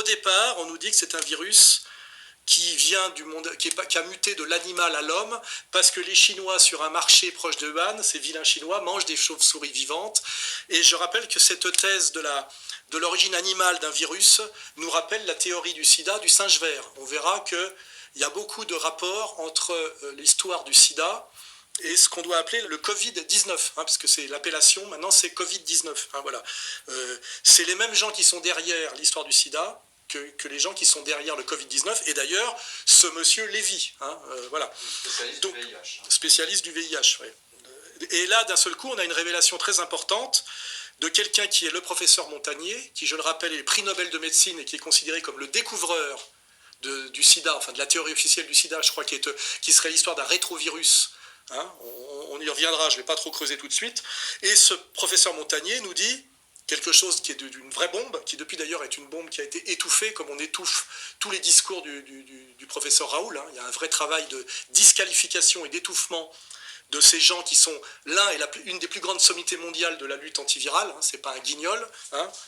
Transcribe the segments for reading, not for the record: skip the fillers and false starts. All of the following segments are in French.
au départ, on nous dit que c'est un virus qui vient du monde, qui a muté de l'animal à l'homme, parce que les Chinois, sur un marché proche de Wuhan, ces vilains Chinois, mangent des chauves-souris vivantes. Et je rappelle que cette thèse de l'origine animale d'un virus nous rappelle la théorie du sida du singe vert. On verra qu'il y a beaucoup de rapports entre l'histoire du sida et ce qu'on doit appeler le Covid-19, puisque c'est l'appellation, maintenant c'est Covid-19. Voilà. C'est les mêmes gens qui sont derrière l'histoire du sida, que les gens qui sont derrière le Covid-19, et d'ailleurs, ce monsieur Lévy, voilà. Spécialiste du VIH. Spécialiste du VIH, oui. Et là, d'un seul coup, on a une révélation très importante de quelqu'un qui est le professeur Montagnier, qui, je le rappelle, est prix Nobel de médecine et qui est considéré comme le découvreur du sida, enfin de la théorie officielle du sida, je crois, qui serait l'histoire d'un rétrovirus. On y reviendra, je ne vais pas trop creuser tout de suite. Et ce professeur Montagnier nous dit quelque chose qui est d'une vraie bombe, qui depuis d'ailleurs est une bombe qui a été étouffée, comme on étouffe tous les discours du professeur Raoul. Il y a un vrai travail de disqualification et d'étouffement de ces gens qui sont une des plus grandes sommités mondiales de la lutte antivirale. C'est pas un guignol.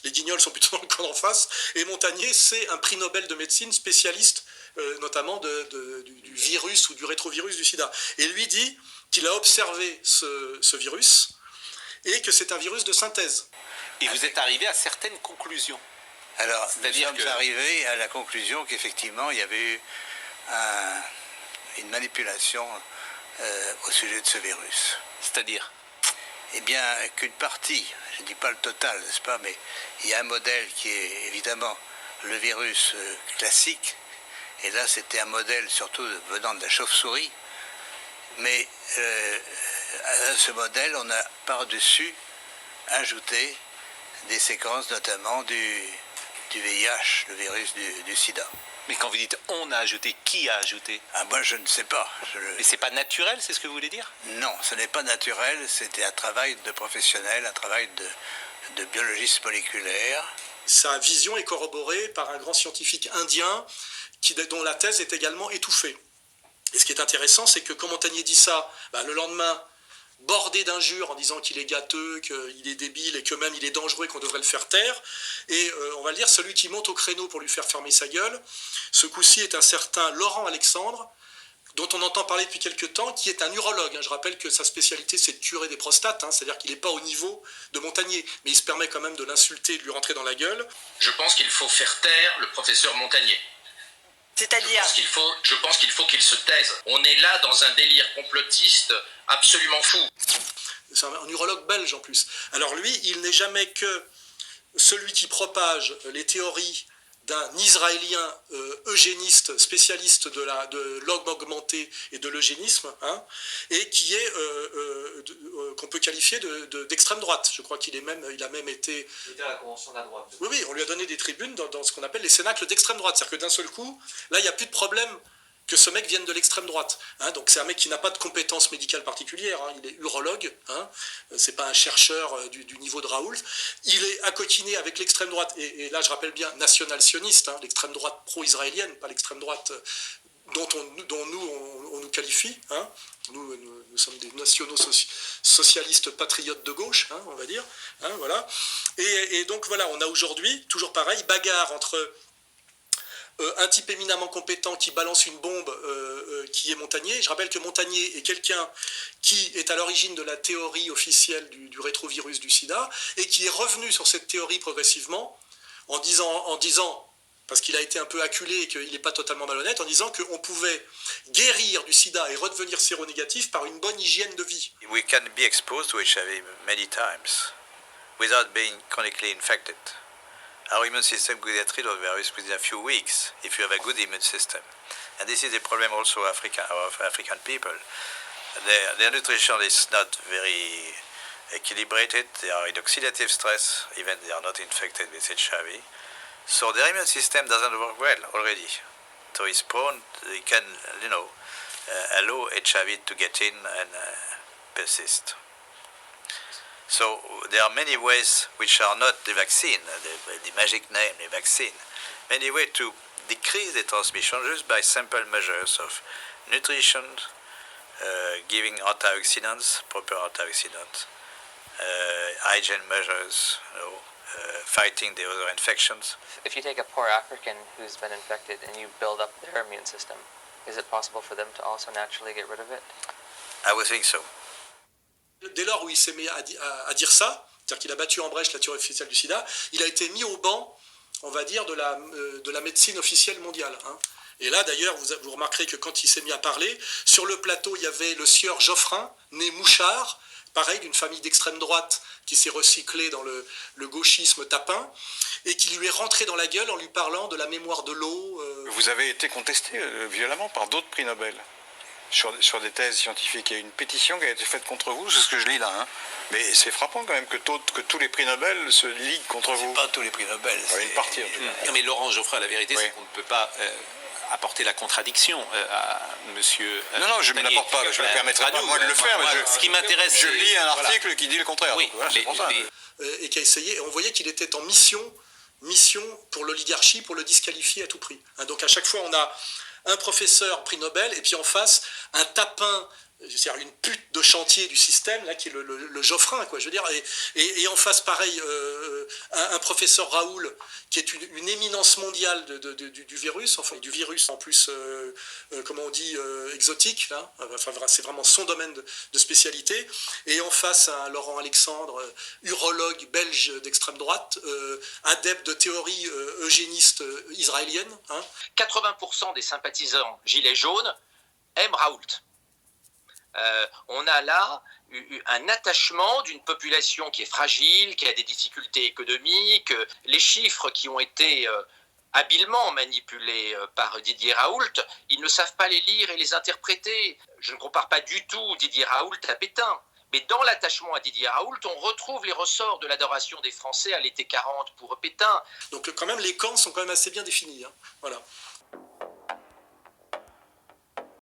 Les guignols sont plutôt dans le camp d'en face. Et Montagnier, c'est un prix Nobel de médecine spécialiste, notamment du virus ou du rétrovirus du sida. Et lui dit qu'il a observé ce virus et que c'est un virus de synthèse. Et vous êtes arrivé à certaines conclusions. Alors, nous sommes arrivés à la conclusion qu'effectivement, il y avait eu une manipulation au sujet de ce virus. C'est-à-dire ? Eh bien, qu'une partie, je ne dis pas le total, n'est-ce pas, mais il y a un modèle qui est évidemment le virus classique, et là c'était un modèle surtout venant de la chauve-souris, mais à ce modèle, on a par-dessus ajouté des séquences notamment du VIH, le virus du sida. Mais quand vous dites « on a ajouté », qui a ajouté ? Moi, je ne sais pas. Mais c'est pas naturel, c'est ce que vous voulez dire ? Non, ce n'est pas naturel, c'était un travail de professionnel, un travail de biologiste moléculaire. Sa vision est corroborée par un grand scientifique indien dont la thèse est également étouffée. Et ce qui est intéressant, c'est que quand Montagnier dit ça, le lendemain, bordé d'injures en disant qu'il est gâteux, qu'il est débile et que même il est dangereux et qu'on devrait le faire taire. Et on va le dire, celui qui monte au créneau pour lui faire fermer sa gueule, ce coup-ci est un certain Laurent Alexandre, dont on entend parler depuis quelque temps, qui est un urologue. Je rappelle que sa spécialité, c'est de curer des prostates, c'est-à-dire qu'il n'est pas au niveau de Montagnier, mais il se permet quand même de l'insulter et de lui rentrer dans la gueule. Je pense qu'il faut faire taire le professeur Montagnier. C'est-à-dire ? Je pense qu'il faut qu'il se taise. On est là dans un délire complotiste absolument fou. C'est un urologue belge en plus. Alors lui, il n'est jamais que celui qui propage les théories d'un Israélien eugéniste, spécialiste de l'homme augmenté et de l'eugénisme, et qui est qu'on peut qualifier d'extrême droite. Je crois qu'il a même été... Il était à la Convention de la droite. Oui, on lui a donné des tribunes dans ce qu'on appelle les cénacles d'extrême droite. C'est-à-dire que d'un seul coup, là, il n'y a plus de problème que ce mec vienne de l'extrême droite. Donc c'est un mec qui n'a pas de compétences médicales particulières, il est urologue, c'est pas un chercheur du niveau de Raoult. Il est accoquiné avec l'extrême droite, et là je rappelle bien national-sioniste, l'extrême droite pro-israélienne, pas l'extrême droite dont nous on nous qualifie. Nous sommes des nationaux socialistes patriotes de gauche, on va dire. Voilà. Et donc voilà, on a aujourd'hui, toujours pareil, bagarre entre un type éminemment compétent qui balance une bombe qui est Montagnier. Je rappelle que Montagnier est quelqu'un qui est à l'origine de la théorie officielle du rétrovirus du sida et qui est revenu sur cette théorie progressivement en disant, parce qu'il a été un peu acculé et qu'il n'est pas totalement malhonnête, en disant qu'on pouvait guérir du sida et redevenir séronégatif par une bonne hygiène de vie. We can be exposed to HIV many times without being chronically infected. Our immune system could get rid of the virus within a few weeks if you have a good immune system. And this is a problem also of African people. Their nutrition is not very equilibrated. They are in oxidative stress, even they are not infected with HIV. So their immune system doesn't work well already. So it's prone, they can, allow HIV to get in and persist. So there are many ways which are not the vaccine, the magic name, the vaccine. Many ways to decrease the transmission just by simple measures of nutrition, giving antioxidants, proper antioxidants, hygiene measures, fighting the other infections. If you take a poor African who's been infected and you build up their immune system, is it possible for them to also naturally get rid of it? I would think so. Dès lors où il s'est mis à dire ça, c'est-à-dire qu'il a battu en brèche la théorie officielle du sida, il a été mis au banc, on va dire, de la médecine officielle mondiale. Hein. Et là, d'ailleurs, vous remarquerez que quand il s'est mis à parler, sur le plateau, il y avait le sieur Geoffrin, né Mouchard, pareil, d'une famille d'extrême droite qui s'est recyclée dans le gauchisme tapin, et qui lui est rentré dans la gueule en lui parlant de la mémoire de l'eau. Vous avez été contesté violemment par d'autres prix Nobel sur des thèses scientifiques. Il y a une pétition qui a été faite contre vous, c'est ce que je lis là. Hein. Mais c'est frappant quand même que tous les prix Nobel se liguent contre vous. Pas tous les prix Nobel. Une partie en tout cas. Non, mais Laurent Geoffrin, la vérité, c'est qu'on ne peut pas apporter la contradiction à monsieur. Non, je ne me l'apporte pas, je ne me permettrai pas moi de le faire. Mais ce qui m'intéresse, je lis un article qui dit le contraire. Oui, voilà, c'est pour ça. Et qui a essayé, et on voyait qu'il était en mission pour l'oligarchie, pour le disqualifier à tout prix. Hein, donc à chaque fois, on a un professeur prix Nobel, et puis en face, un tapin, c'est-à-dire une pute de chantier du système, là, qui est le Geoffrin, quoi, je veux dire, et en face, pareil, un professeur Raoul, qui est une éminence mondiale du virus, enfin du virus en plus, comment on dit, exotique, là, enfin c'est vraiment son domaine de spécialité, et en face, un Laurent Alexandre, urologue belge d'extrême droite, adepte de théories eugénistes israéliennes. Hein. 80% des sympathisants gilets jaunes aiment Raoult. On a là un attachement d'une population qui est fragile, qui a des difficultés économiques. Les chiffres qui ont été habilement manipulés par Didier Raoult, ils ne savent pas les lire et les interpréter. Je ne compare pas du tout Didier Raoult à Pétain. Mais dans l'attachement à Didier Raoult, on retrouve les ressorts de l'adoration des Français à l'été 40 pour Pétain. Donc quand même, les camps sont quand même assez bien définis. Hein. Voilà.